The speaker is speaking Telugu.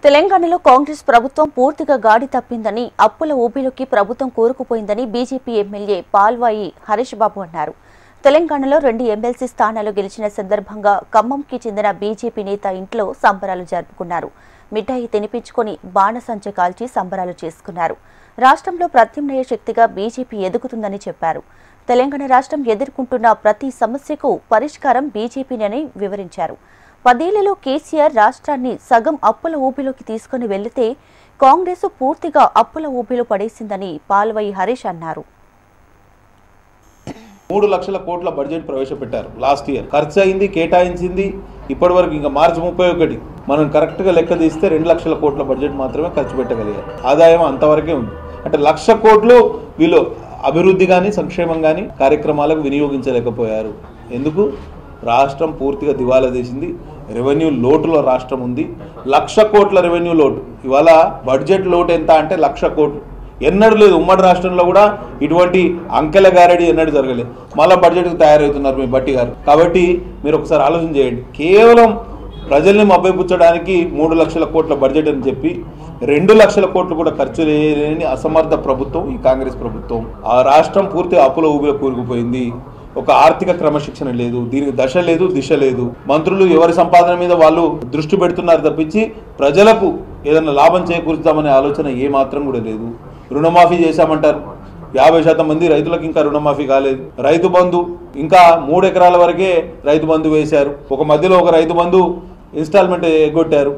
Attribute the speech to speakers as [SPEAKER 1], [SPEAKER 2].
[SPEAKER 1] తెలంగాణలో కాంగ్రెస్ ప్రభుత్వం పూర్తిగా గాడి తప్పిందని, అప్పుల ఊబిలోకి ప్రభుత్వం కూరుకుపోయిందని బీజేపీ ఎమ్మెల్యే పాల్వాయి హరీష్ బాబు అన్నారు. తెలంగాణలో 2 ఎమ్మెల్సీ స్థానాలు గెలిచిన సందర్భంగా ఖమ్మంకి చెందిన బీజేపీ నేత ఇంట్లో సంబరాలు జరుపుకున్నారు. మిఠాయి తినిపించుకొని బాణసంచ కాల్చి సంబరాలు చేసుకున్నారు. రాష్ట్రంలో ప్రత్యామ్నాయ శక్తిగా బీజేపీ ఎదుగుతుందని చెప్పారు. తెలంగాణ రాష్ట్రం ఎదుర్కొంటున్న ప్రతి సమస్యకు పరిష్కారం బీజేపీనని వివరించారు. 10 ఏళ్లలో కేసీఆర్ రాష్ట్రాన్ని సగం అప్పుల ఊబిలోకి తీసుకుని వెళ్లితే కాంగ్రెస్ పూర్తిగా అప్పుల ఊబిలో పడేసిందని పాల్వాయి హరీష్ అన్నారు.
[SPEAKER 2] 3 లక్షల కోట్ల బడ్జెట్ ప్రవేశపెట్టారు. లాస్ట్ ఇయర్ ఖర్చు అయింది, కేటాయించింది ఇప్పటి వరకు ఇంకా మార్చి 31 మనం కరెక్ట్గా లెక్క తీస్తే 2 లక్షల కోట్ల బడ్జెట్ మాత్రమే ఖర్చు పెట్టగలిగారు. ఆదాయం అంతవరకే ఉంది. అంటే 1,00,000 కోట్లు వీళ్ళు అభివృద్ధి కానీ సంక్షేమం కానీ కార్యక్రమాలకు వినియోగించలేకపోయారు. ఎందుకు? రాష్ట్రం పూర్తిగా దివాలా తీసింది. రెవెన్యూ లోటులో రాష్ట్రం ఉంది. 1,00,000 కోట్ల రెవెన్యూ లోటు. ఇవాళ బడ్జెట్ లోటు ఎంత అంటే 1,00,000 కోట్లు. ఎన్నడూ లేదు. ఉమ్మడి రాష్ట్రంలో కూడా ఇటువంటి అంకెల గారడి ఎన్నడూ జరగలేదు. మళ్ళీ బడ్జెట్కి తయారవుతున్నారు మీ బట్టి గారు. కాబట్టి మీరు ఒకసారి ఆలోచన చేయండి. కేవలం ప్రజల్ని మభ్యపుచ్చడానికి 3 లక్షల కోట్ల బడ్జెట్ అని చెప్పి 2 లక్షల కోట్లు కూడా ఖర్చు లేని అసమర్థ ప్రభుత్వం ఈ కాంగ్రెస్ ప్రభుత్వం. ఆ రాష్ట్రం పూర్తిగా అప్పుల ఊబిలో కూరుకుపోయింది. ఒక ఆర్థిక క్రమశిక్షణ లేదు, దీనికి దశ లేదు, దిశ లేదు. మంత్రులు ఎవరి సంపాదన మీద వాళ్ళు దృష్టి పెడుతున్నారు తప్పించి ప్రజలకు ఏదైనా లాభం చేకూరుస్తామనే ఆలోచన ఏమాత్రం కూడా లేదు. రుణమాఫీ చేశామంటారు. 50% మంది రైతులకు ఇంకా రుణమాఫీ కాలేదు. రైతు బంధు ఇంకా 3 ఎకరాల వరకే రైతు బంధు వేశారు. ఒక మధ్యలో ఒక రైతు బంధు ఇన్స్టాల్మెంట్ ఎగ్గొట్టారు.